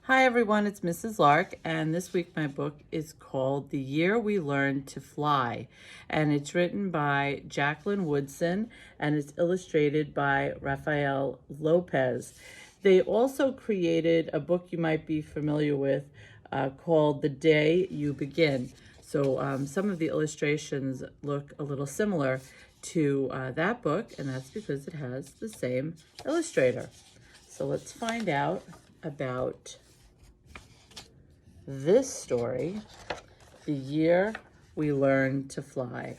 Hi everyone, it's Mrs. Lark, and this week my book is called The Year We Learned to Fly, and it's written by Jacqueline Woodson and it's illustrated by Rafael Lopez. They also created a book you might be familiar with called The Day You Begin. So some of the illustrations look a little similar to that book, and that's because it has the same illustrator. So let's find out about this story, The Year We Learned to Fly.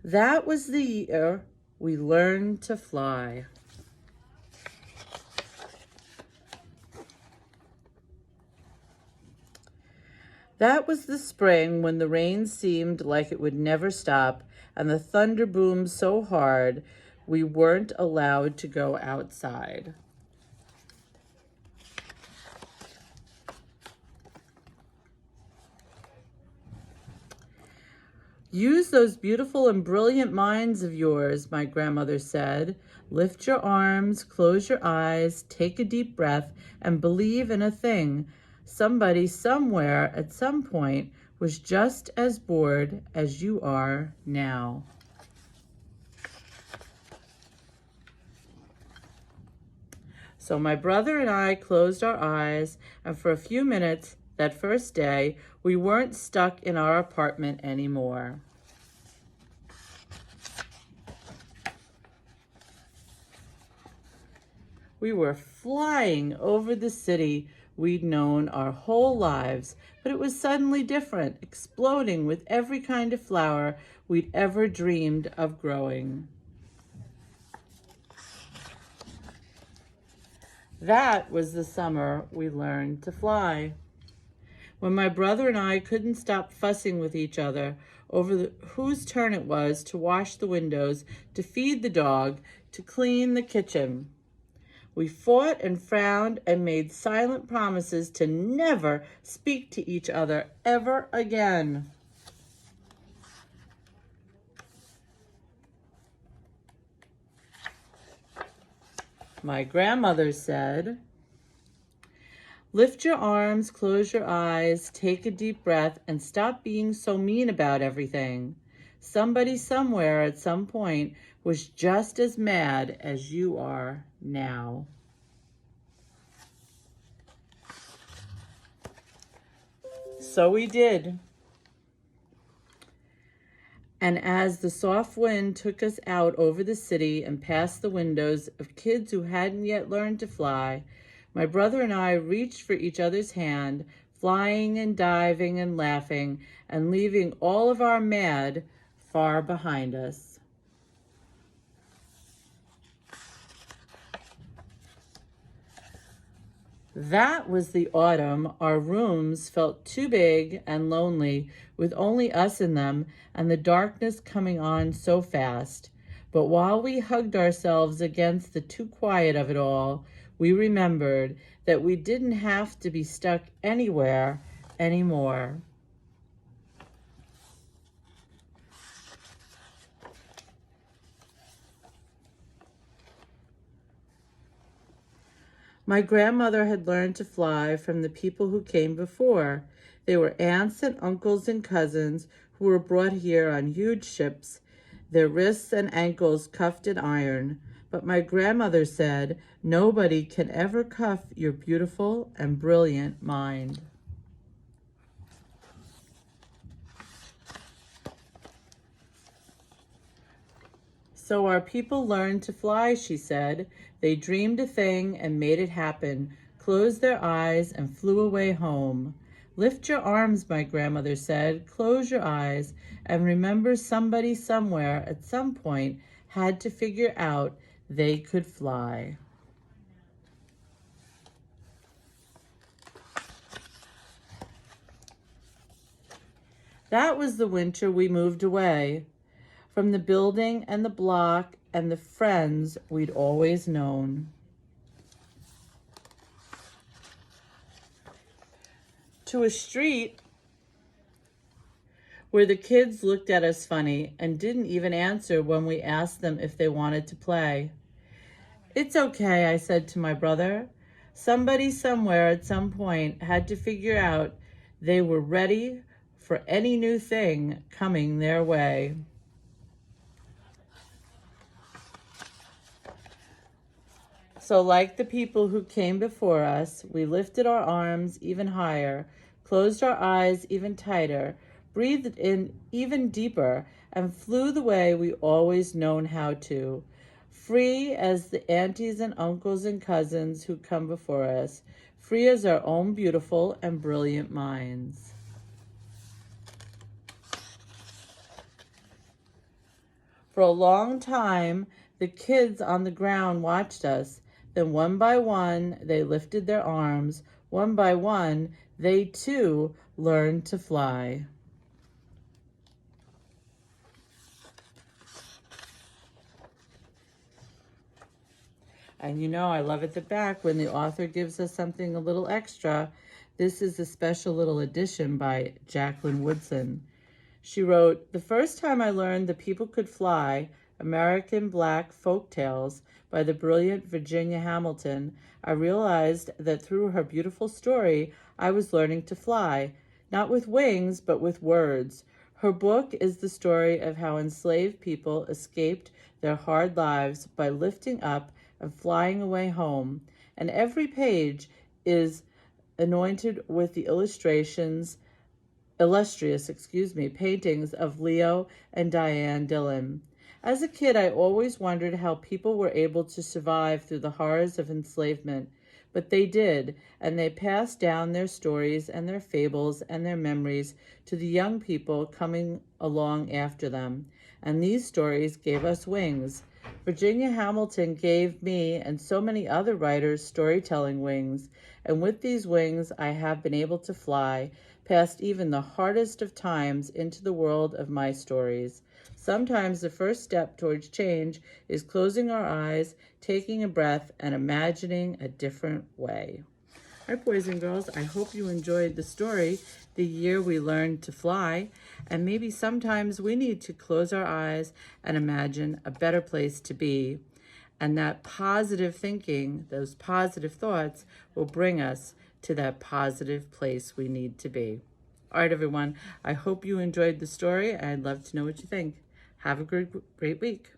That was the year we learned to fly. That was the spring when the rain seemed like it would never stop and the thunder boomed so hard we weren't allowed to go outside. Use those beautiful and brilliant minds of yours, my grandmother said. Lift your arms, close your eyes, take a deep breath, and believe in a thing. Somebody somewhere at some point was just as bored as you are now. So my brother and I closed our eyes, and for a few minutes that first day, we weren't stuck in our apartment anymore. We were flying over the city we'd known our whole lives, but it was suddenly different, exploding with every kind of flower we'd ever dreamed of growing. That was the summer we learned to fly. When my brother and I couldn't stop fussing with each other over whose turn it was to wash the windows, to feed the dog, to clean the kitchen. We fought and frowned and made silent promises to never speak to each other ever again. My grandmother said, lift your arms, close your eyes, take a deep breath, and stop being so mean about everything. Somebody somewhere at some point was just as mad as you are now. So we did. And as the soft wind took us out over the city and past the windows of kids who hadn't yet learned to fly, my brother and I reached for each other's hand, flying and diving and laughing and leaving all of our mad far behind us. That was the autumn. Our rooms felt too big and lonely with only us in them and the darkness coming on so fast. But while we hugged ourselves against the too quiet of it all, we remembered that we didn't have to be stuck anywhere anymore. My grandmother had learned to fly from the people who came before. They were aunts and uncles and cousins who were brought here on huge ships, their wrists and ankles cuffed in iron. But my grandmother said, nobody can ever cuff your beautiful and brilliant mind. So our people learned to fly, she said. They dreamed a thing and made it happen, closed their eyes and flew away home. Lift your arms, my grandmother said, close your eyes, and remember somebody somewhere at some point had to figure out they could fly. That was the winter we moved away from the building and the block and the friends we'd always known. To a street where the kids looked at us funny and didn't even answer when we asked them if they wanted to play. It's okay, I said to my brother. Somebody somewhere at some point had to figure out they were ready for any new thing coming their way. So, like the people who came before us, we lifted our arms even higher, closed our eyes even tighter, breathed in even deeper, and flew the way we always known how to. Free as the aunties and uncles and cousins who come before us, free as our own beautiful and brilliant minds. For a long time, the kids on the ground watched us. Then one by one, they lifted their arms. One by one, they too learned to fly. And you know, I love at the back when the author gives us something a little extra. This is a special little edition by Jacqueline Woodson. She wrote, "The first time I learned that people could fly, American Black Folk Tales by the brilliant Virginia Hamilton, I realized that through her beautiful story, I was learning to fly, not with wings, but with words. Her book is the story of how enslaved people escaped their hard lives by lifting up and flying away home, and every page is anointed with the illustrious paintings of Leo and Diane Dillon. As a kid, I always wondered how people were able to survive through the horrors of enslavement, but they did, and they passed down their stories and their fables and their memories to the young people coming along after them, and these stories gave us wings. Virginia Hamilton gave me and so many other writers storytelling wings, and with these wings I have been able to fly past even the hardest of times into the world of my stories. Sometimes the first step towards change is closing our eyes, taking a breath, and imagining a different way." All right, boys and girls, I hope you enjoyed the story, The Year We Learned to Fly, and maybe sometimes we need to close our eyes and imagine a better place to be. And that positive thinking, those positive thoughts, will bring us to that positive place we need to be. All right, everyone, I hope you enjoyed the story. I'd love to know what you think. Have a great week.